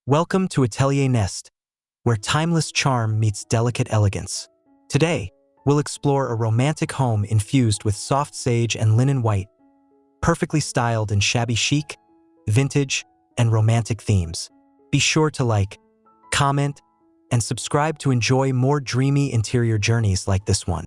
Welcome to Atelier Nest, where timeless charm meets delicate elegance. Today, we'll explore a romantic home infused with soft sage and linen white, perfectly styled in shabby chic, vintage, and romantic themes. Be sure to like, comment, and subscribe to enjoy more dreamy interior journeys like this one.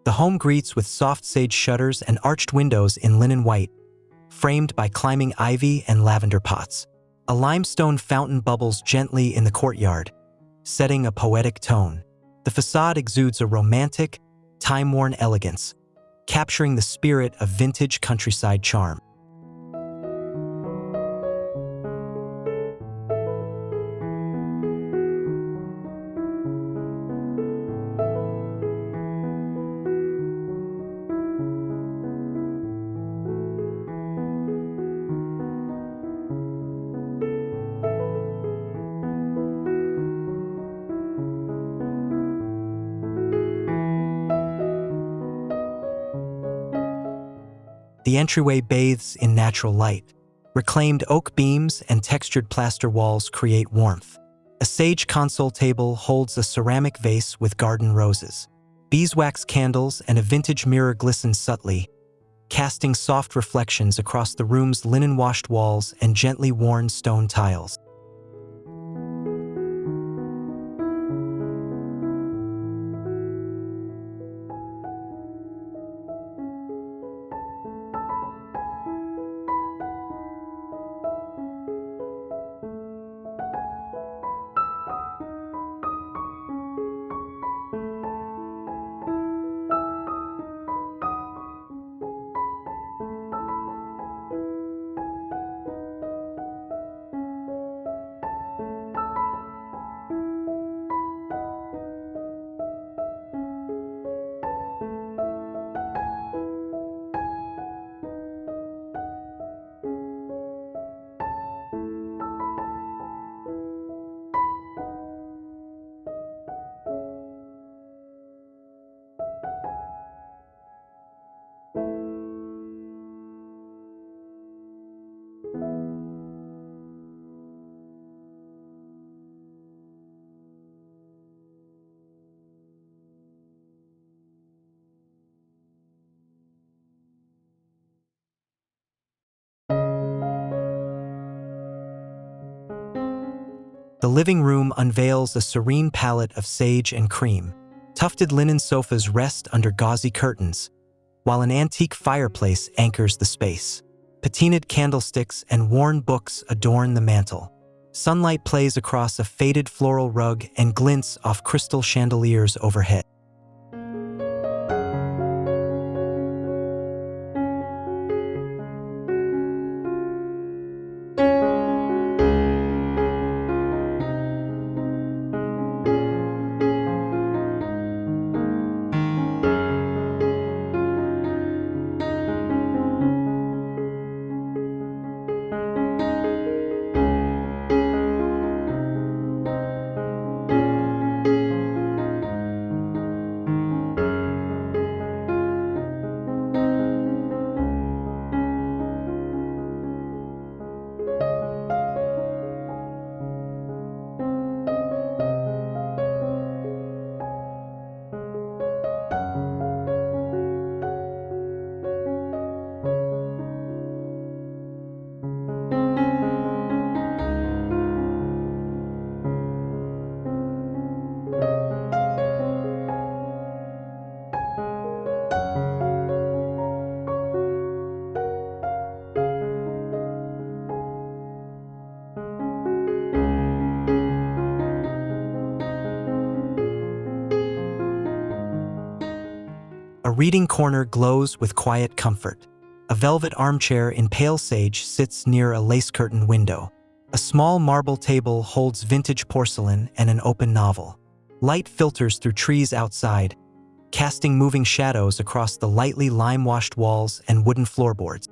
The home greets with soft sage shutters and arched windows in linen white, framed by climbing ivy and lavender pots. A limestone fountain bubbles gently in the courtyard, setting a poetic tone. The façade exudes a romantic, time-worn elegance, capturing the spirit of vintage countryside charm. The entryway bathes in natural light. Reclaimed oak beams and textured plaster walls create warmth. A sage console table holds a ceramic vase with garden roses. Beeswax candles and a vintage mirror glisten subtly, casting soft reflections across the room's linen-washed walls and gently worn stone tiles. The living room unveils a serene palette of sage and cream. Tufted linen sofas rest under gauzy curtains, while an antique fireplace anchors the space. Patinaed candlesticks and worn books adorn the mantel. Sunlight plays across a faded floral rug and glints off crystal chandeliers overhead. A reading corner glows with quiet comfort. A velvet armchair in pale sage sits near a lace-curtained window. A small marble table holds vintage porcelain and an open novel. Light filters through trees outside, casting moving shadows across the lightly lime-washed walls and wooden floorboards.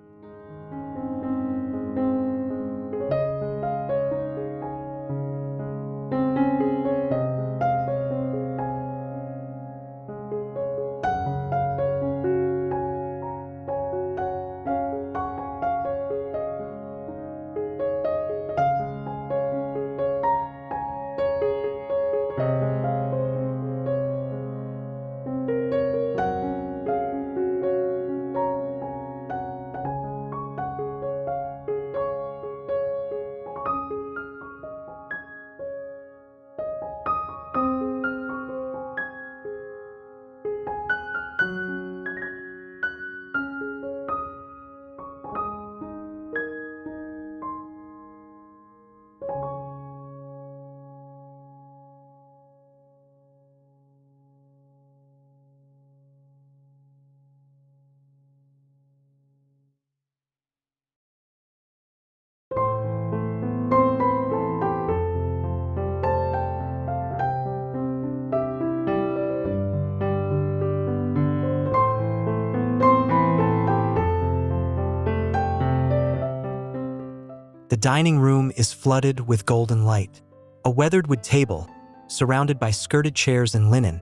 The dining room is flooded with golden light. A weathered wood table, surrounded by skirted chairs and linen,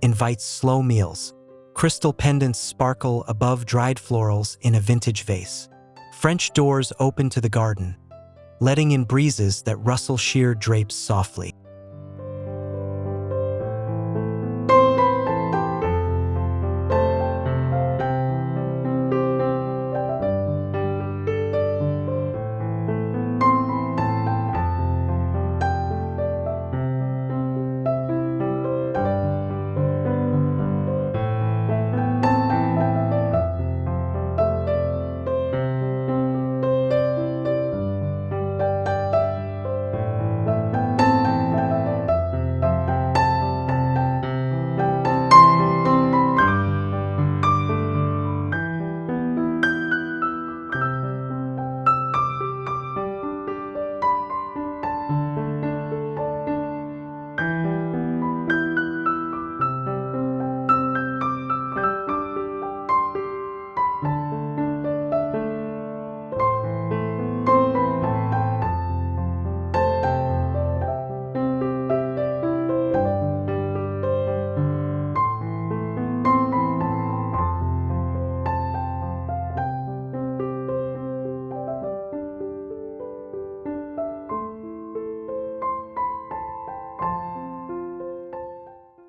invites slow meals. Crystal pendants sparkle above dried florals in a vintage vase. French doors open to the garden, letting in breezes that rustle sheer drapes softly.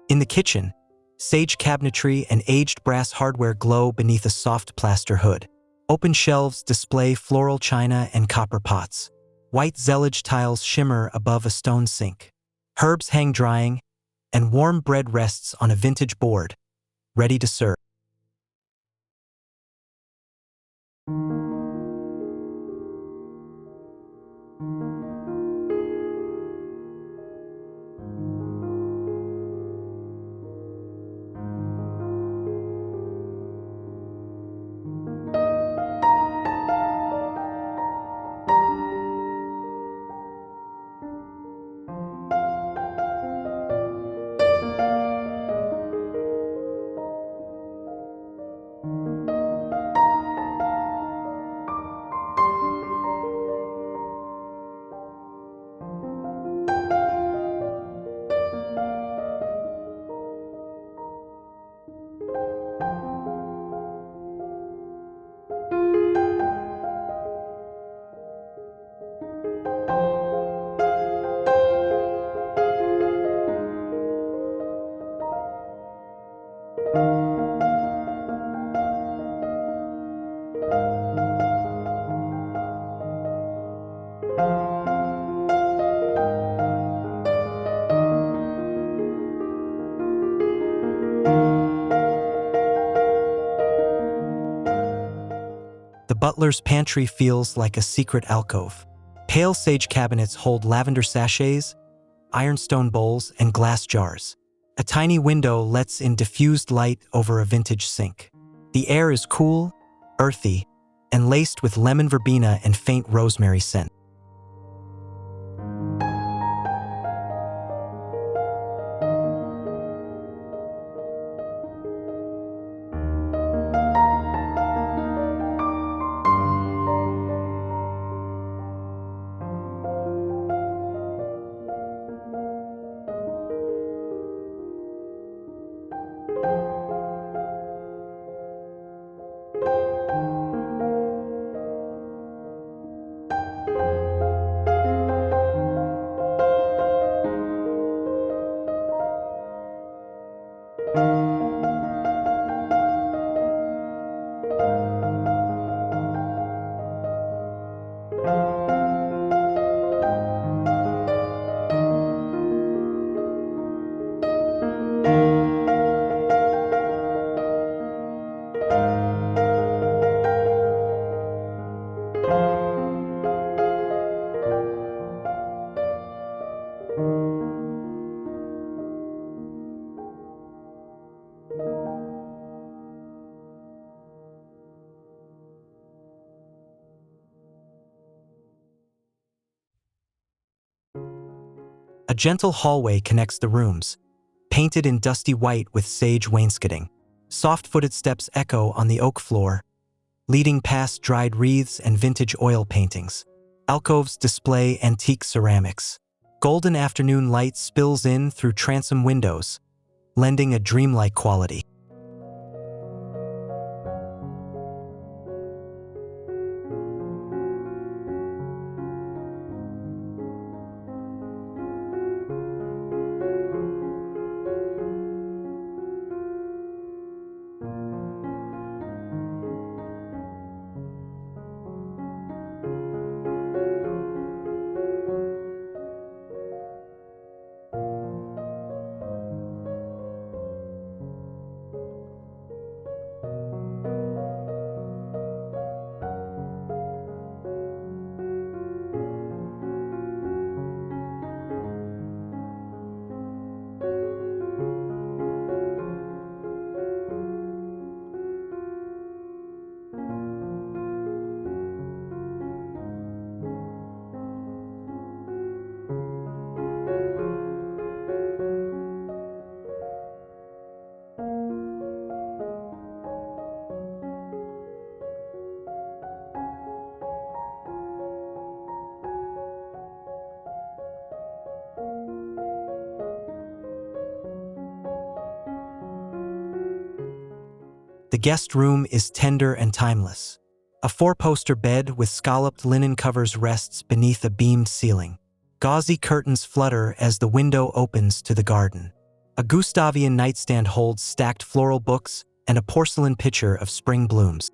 In the kitchen, sage cabinetry and aged brass hardware glow beneath a soft plaster hood. Open shelves display floral china and copper pots. White zellige tiles shimmer above a stone sink. Herbs hang drying, and warm bread rests on a vintage board, ready to serve. The butler's pantry feels like a secret alcove. Pale sage cabinets hold lavender sachets, ironstone bowls, and glass jars. A tiny window lets in diffused light over a vintage sink. The air is cool, earthy, and laced with lemon verbena and faint rosemary scent. A gentle hallway connects the rooms, painted in dusty white with sage wainscoting. Soft-footed steps echo on the oak floor, leading past dried wreaths and vintage oil paintings. Alcoves display antique ceramics. Golden afternoon light spills in through transom windows, lending a dreamlike quality. The guest room is tender and timeless. A four-poster bed with scalloped linen covers rests beneath a beamed ceiling. Gauzy curtains flutter as the window opens to the garden. A Gustavian nightstand holds stacked floral books and a porcelain pitcher of spring blooms.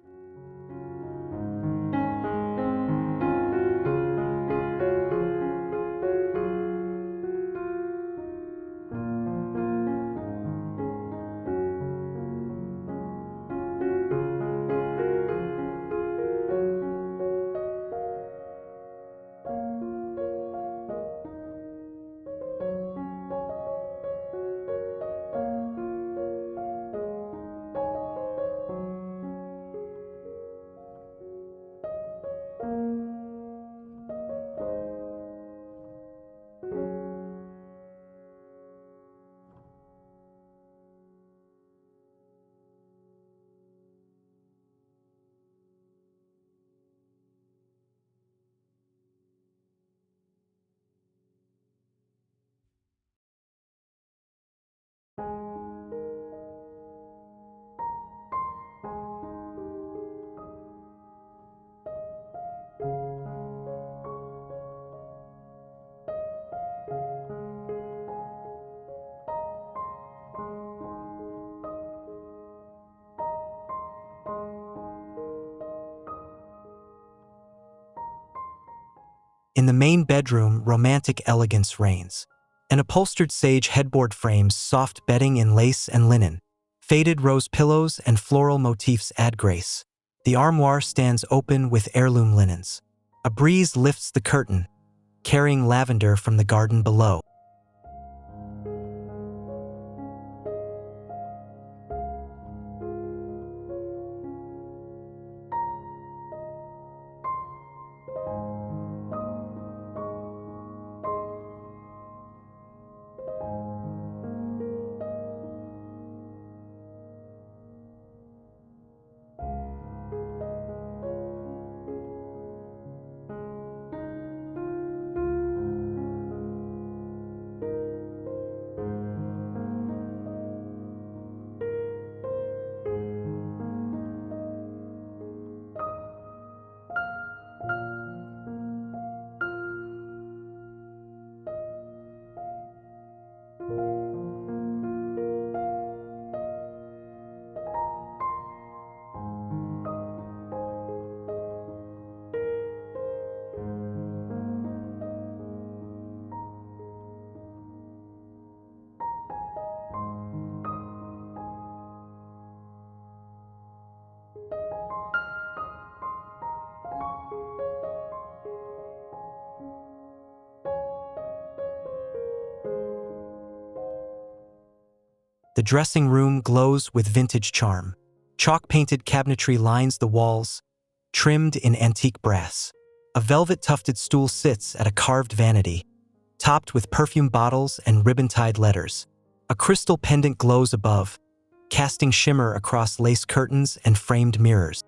In the main bedroom, romantic elegance reigns. An upholstered sage headboard frames soft bedding in lace and linen. Faded rose pillows and floral motifs add grace. The armoire stands open with heirloom linens. A breeze lifts the curtain, carrying lavender from the garden below. The dressing room glows with vintage charm. Chalk-painted cabinetry lines the walls, trimmed in antique brass. A velvet-tufted stool sits at a carved vanity, topped with perfume bottles and ribbon-tied letters. A crystal pendant glows above, casting shimmer across lace curtains and framed mirrors.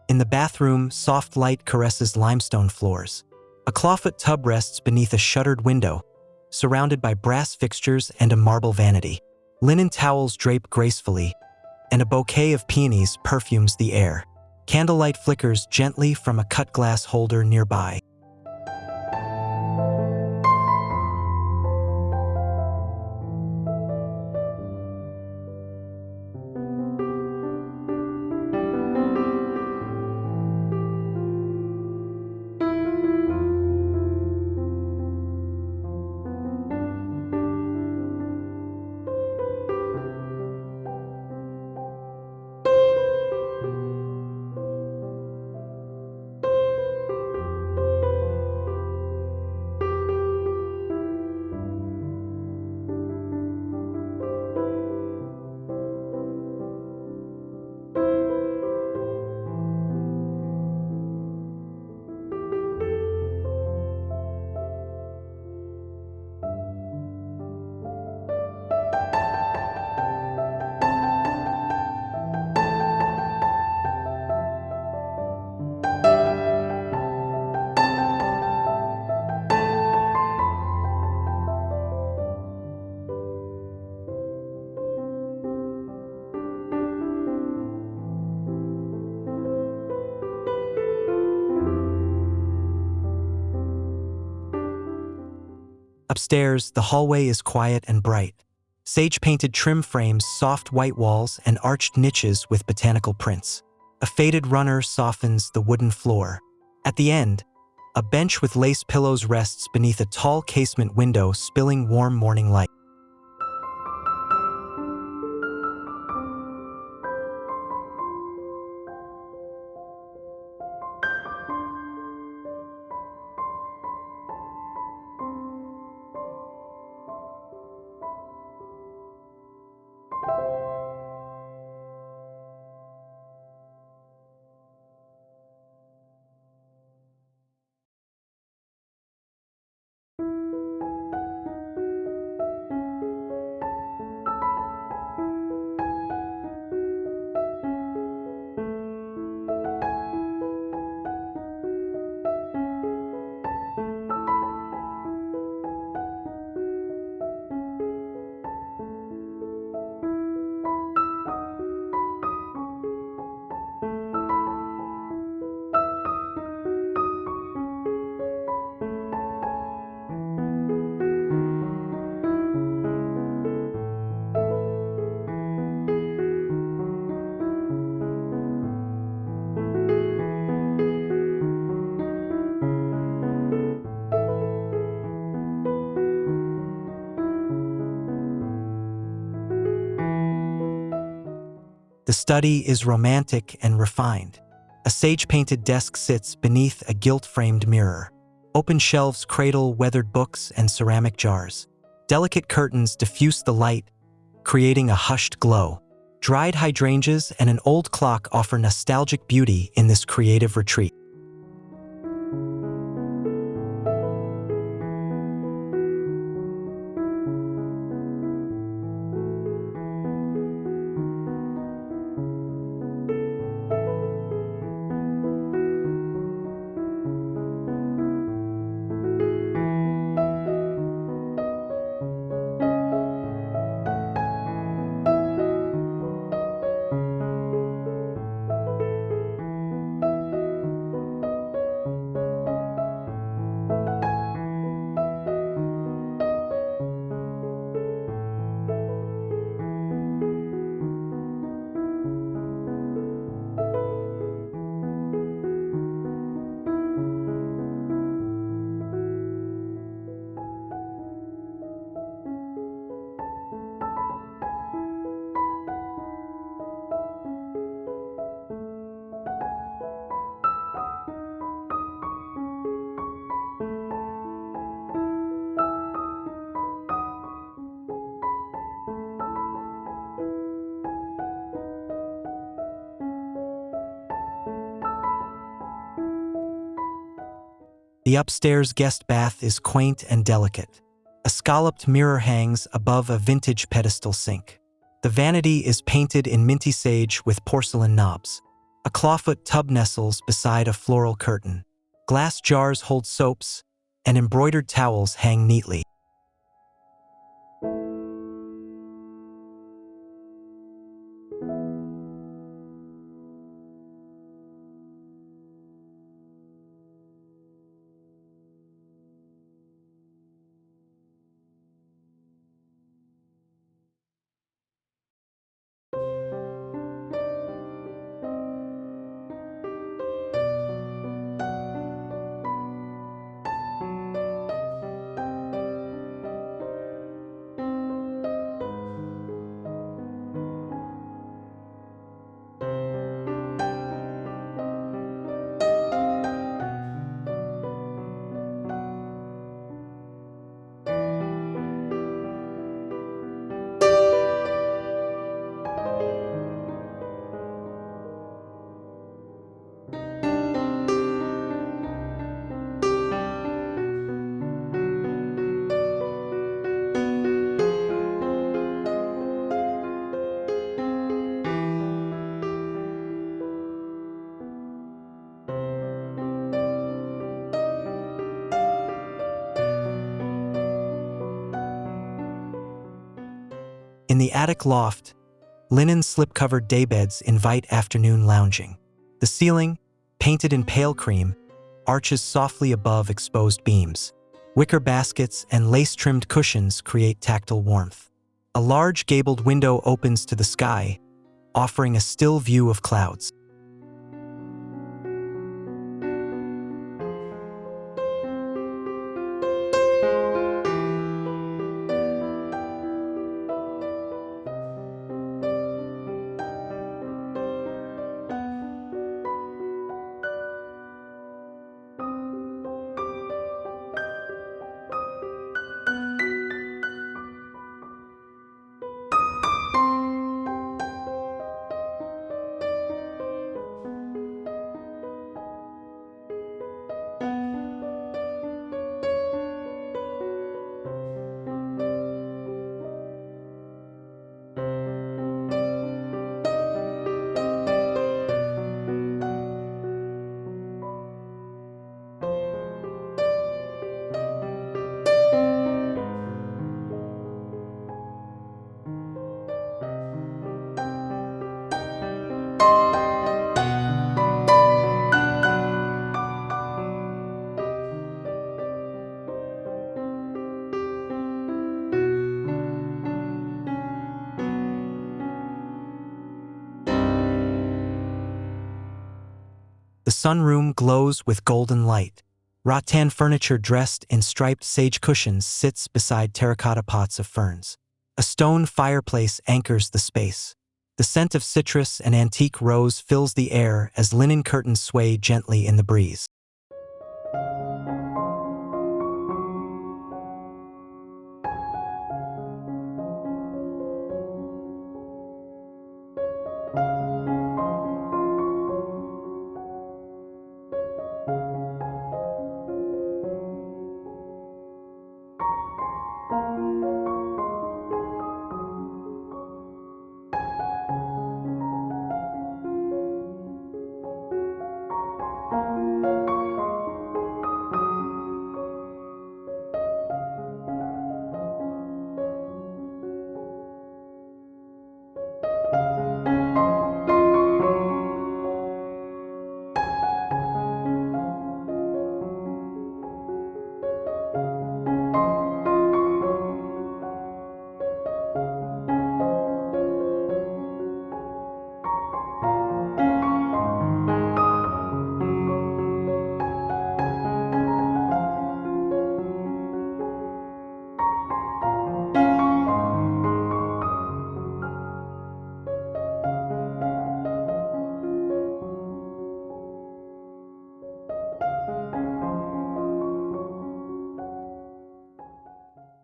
In the bathroom, soft light caresses limestone floors. A clawfoot tub rests beneath a shuttered window, surrounded by brass fixtures and a marble vanity. Linen towels drape gracefully, and a bouquet of peonies perfumes the air. Candlelight flickers gently from a cut glass holder nearby. Upstairs, the hallway is quiet and bright. Sage-painted trim frames, soft white walls, and arched niches with botanical prints. A faded runner softens the wooden floor. At the end, a bench with lace pillows rests beneath a tall casement window, spilling warm morning light. The study is romantic and refined. A sage-painted desk sits beneath a gilt-framed mirror. Open shelves cradle weathered books and ceramic jars. Delicate curtains diffuse the light, creating a hushed glow. Dried hydrangeas and an old clock offer nostalgic beauty in this creative retreat. The upstairs guest bath is quaint and delicate. A scalloped mirror hangs above a vintage pedestal sink. The vanity is painted in minty sage with porcelain knobs. A clawfoot tub nestles beside a floral curtain. Glass jars hold soaps, and embroidered towels hang neatly. In the attic loft, linen slip-covered daybeds invite afternoon lounging. The ceiling, painted in pale cream, arches softly above exposed beams. Wicker baskets and lace-trimmed cushions create tactile warmth. A large gabled window opens to the sky, offering a still view of clouds. The sunroom glows with golden light. Rattan furniture dressed in striped sage cushions sits beside terracotta pots of ferns. A stone fireplace anchors the space. The scent of citrus and antique rose fills the air as linen curtains sway gently in the breeze.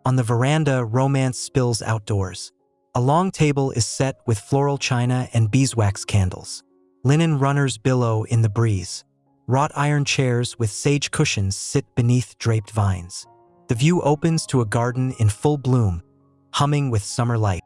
On the veranda, romance spills outdoors. A long table is set with floral china and beeswax candles. Linen runners billow in the breeze. Wrought iron chairs with sage cushions sit beneath draped vines. The view opens to a garden in full bloom, humming with summer light.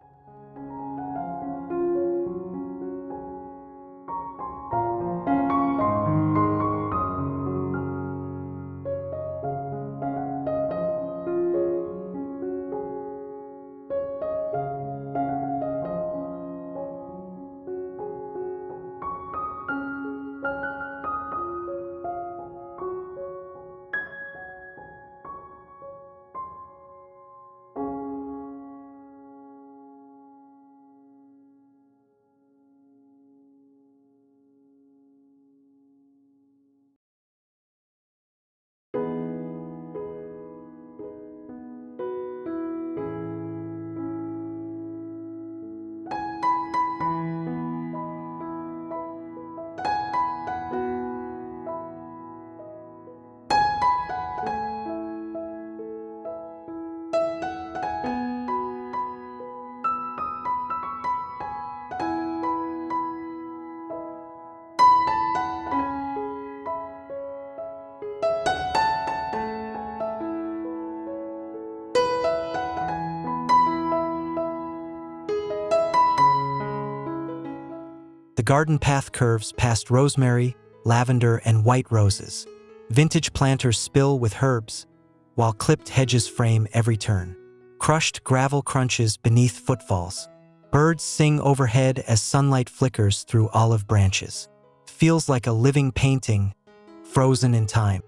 The garden path curves past rosemary, lavender, and white roses. Vintage planters spill with herbs, while clipped hedges frame every turn. Crushed gravel crunches beneath footfalls. Birds sing overhead as sunlight flickers through olive branches. Feels like a living painting, frozen in time.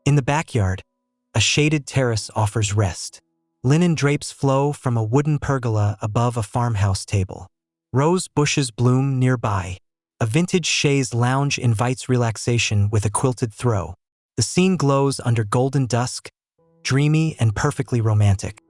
In the backyard, a shaded terrace offers rest. Linen drapes flow from a wooden pergola above a farmhouse table. Rose bushes bloom nearby. A vintage chaise lounge invites relaxation with a quilted throw. The scene glows under golden dusk, dreamy and perfectly romantic.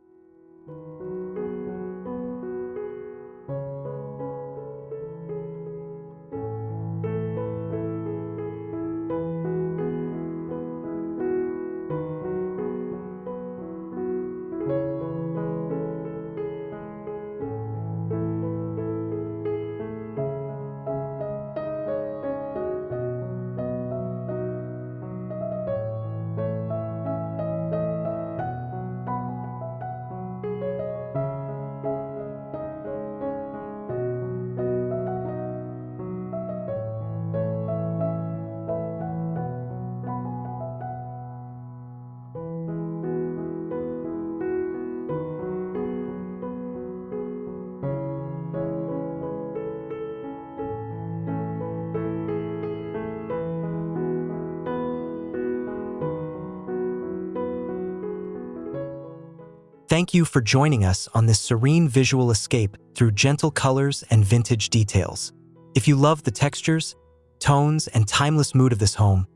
Thank you for joining us on this serene visual escape through gentle colors and vintage details. If you love the textures, tones, and timeless mood of this home,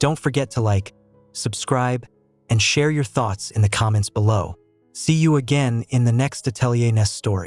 don't forget to like, subscribe, and share your thoughts in the comments below. See you again in the next Atelier Nest story.